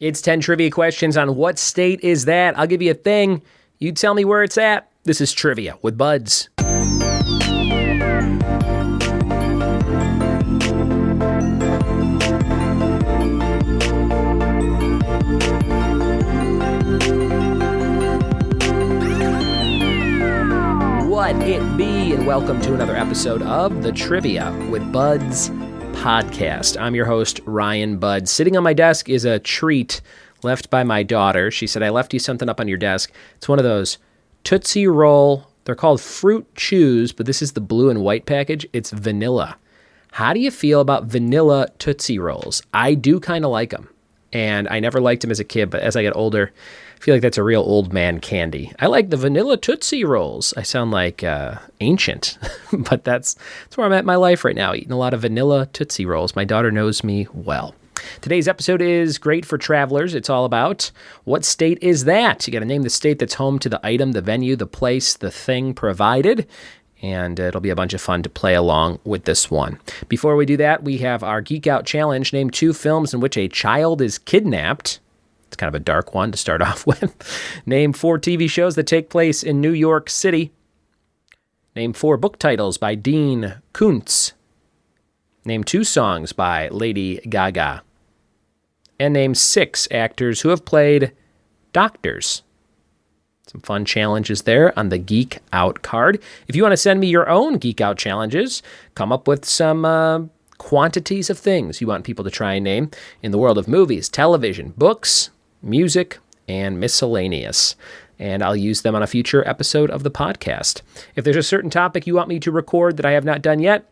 It's 10 trivia questions on what state is that. I'll give you a thing. You tell me where it's at. This is Trivia with Buds. What it be, and welcome to another episode of the Trivia with Buds podcast. I'm your host, Ryan Budds. Sitting on my desk is a treat left by my daughter. She said, I left you something up on your desk. It's one of those Tootsie Roll. They're called Fruit Chews, but this is the blue and white package. It's vanilla. How do you feel about vanilla Tootsie Rolls? I do kind of like them, and I never liked them as a kid, but as I get older, I feel like that's a real old man candy. I like the vanilla Tootsie Rolls. I sound like ancient, but that's where I'm at in my life right now, eating a lot of vanilla Tootsie Rolls. My daughter knows me well. Today's episode is great for travelers. It's all about what state is that? You got to name the state that's home to the item, the venue, the place, the thing provided, and it'll be a bunch of fun to play along with this one. Before we do that, we have our Geek Out Challenge. Name 2 films in which a child is kidnapped. It's kind of a dark one to start off with. Name 4 TV shows that take place in New York City. Name 4 book titles by Dean Koontz. Name 2 songs by Lady Gaga. And name 6 actors who have played doctors. Some fun challenges there on the Geek Out card. If you want to send me your own Geek Out challenges, come up with some quantities of things you want people to try and name in the world of movies, television, books, music, and miscellaneous. And I'll use them on a future episode of the podcast. If there's a certain topic you want me to record that I have not done yet,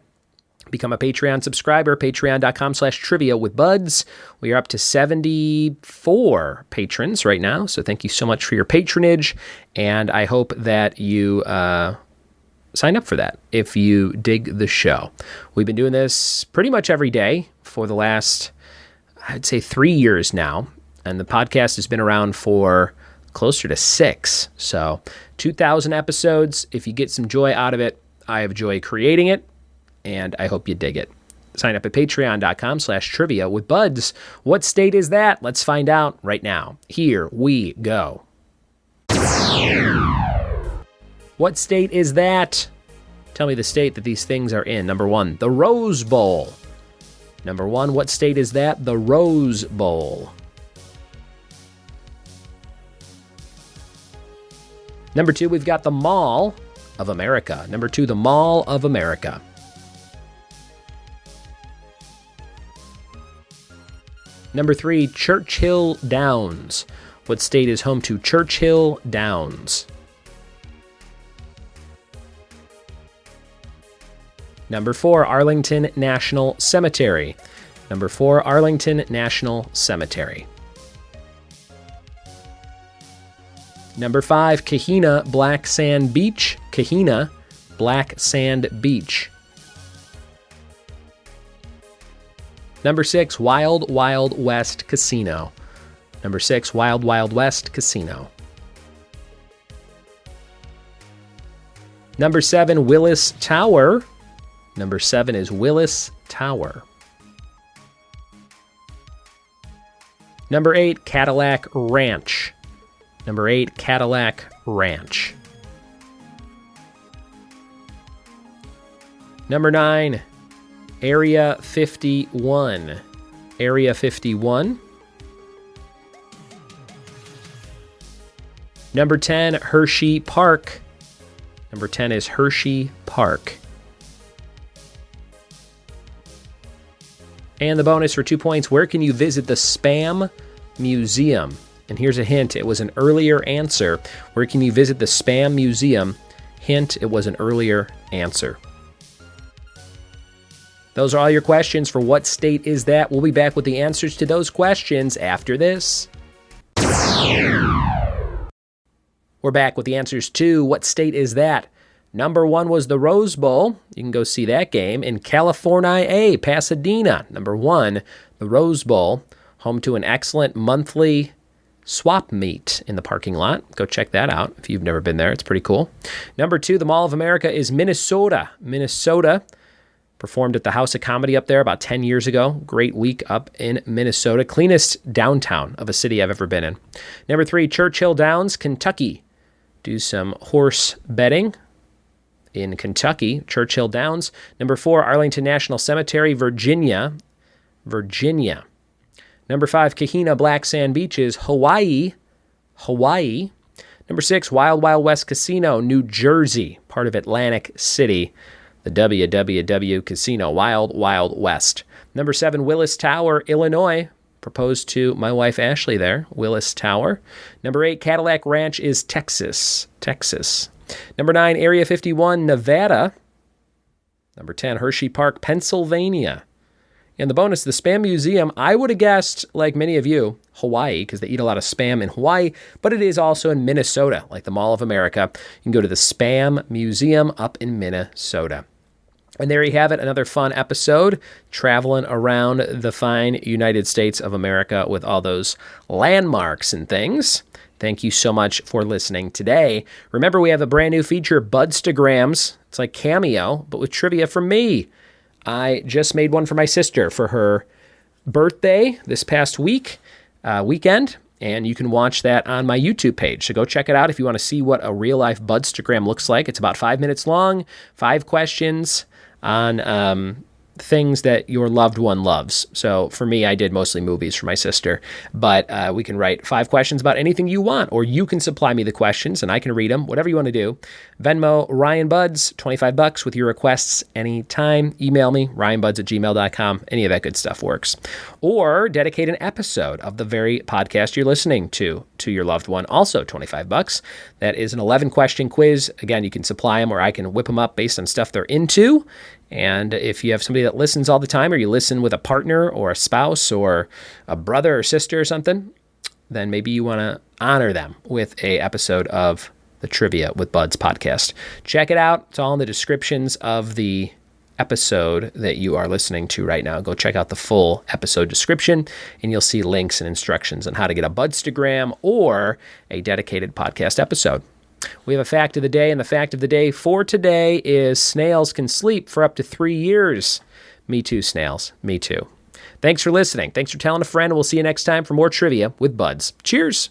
become a Patreon subscriber, patreon.com/trivia with Buds. We are up to 74 patrons right now, so thank you so much for your patronage, and I hope that you sign up for that if you dig the show. We've been doing this pretty much every day for the last, I'd say, 3 years now, and the podcast has been around for closer to 6, so 2,000 episodes. If you get some joy out of it, I have joy creating it, and I hope you dig it. Sign up at patreon.com/trivia with Buds. What state is that? Let's find out right now. Here we go. What state is that? Tell me the state that these things are in. Number 1, the Rose Bowl. Number 1, what state is that? The Rose Bowl. Number 2, we've got the Mall of America. Number 2, the Mall of America. Number 3, Churchill Downs. What state is home to Churchill Downs? Number 4, Arlington National Cemetery. Number 4, Arlington National Cemetery. Number 5, Kahina Black Sand Beach. Kahina Black Sand Beach. Number 6, Wild Wild West Casino. Number 6, Wild Wild West Casino. Number 7, Willis Tower. Number 7 is Willis Tower. Number 8, Cadillac Ranch. Number 8, Cadillac Ranch. Number 9, Area 51. Area 51. Number 10, Hershey Park. Number 10 is Hershey Park. And the bonus for 2 points, where can you visit the Spam Museum? And here's a hint, it was an earlier answer. Where can you visit the Spam Museum? Hint, it was an earlier answer. Those are all your questions for what state is that. We'll be back with the answers to those questions after this. We're back with the answers to what state is that. Number 1 was the Rose Bowl. You can go see that game in California, Pasadena. Number 1, the Rose Bowl, home to an excellent monthly swap meet in the parking lot. Go check that out if you've never been there. It's pretty cool. Number 2, the Mall of America is Minnesota. Minnesota, Performed at the House of Comedy up there about 10 years ago. Great week up in Minnesota. Cleanest downtown of a city I've ever been in. Number 3, Churchill Downs, Kentucky. Do some horse betting in Kentucky, Churchill Downs. Number 4, Arlington National Cemetery, Virginia. Number 5, Kahina Black Sand Beaches, Hawaii. Number 6, Wild Wild West Casino, New Jersey, part of Atlantic City. The WWW Casino, Wild Wild West. Number 7, Willis Tower, Illinois. Proposed to my wife Ashley there, Willis Tower. Number 8, Cadillac Ranch is Texas. Number 9, Area 51, Nevada. Number 10, Hershey Park, Pennsylvania. And the bonus, the Spam Museum, I would have guessed, like many of you, Hawaii, because they eat a lot of Spam in Hawaii, but it is also in Minnesota, like the Mall of America. You can go to the Spam Museum up in Minnesota. And there you have it, another fun episode, traveling around the fine United States of America with all those landmarks and things. Thank you so much for listening today. Remember, we have a brand new feature, BUDDSTAGRAMs. It's like Cameo, but with trivia from me. I just made one for my sister for her birthday this past weekend, and you can watch that on my YouTube page. So go check it out if you want to see what a real-life BUDDSTAGRAM looks like. It's about 5 minutes long, 5 questions on things that your loved one loves. So for me, I did mostly movies for my sister, but we can write 5 questions about anything you want, or you can supply me the questions and I can read them, whatever you want to do. Venmo Ryan Budds, $25 with your requests anytime. Email me, ryanbuds@gmail.com. Any of that good stuff works. Or dedicate an episode of the very podcast you're listening to your loved one, also $25. That is an 11-question quiz. Again, you can supply them or I can whip them up based on stuff they're into. And if you have somebody that listens all the time, or you listen with a partner or a spouse or a brother or sister or something, then maybe you want to honor them with a episode of the Trivia with Budds podcast. Check it out. It's all in the descriptions of the episode that you are listening to right now. Go check out the full episode description, and you'll see links and instructions on how to get a BUDDSTAGRAM or a dedicated podcast episode. We have a fact of the day, and the fact of the day for today is snails can sleep for up to 3 years. Me too, snails. Me too. Thanks for listening. Thanks for telling a friend. We'll see you next time for more Trivia with Budds. Cheers.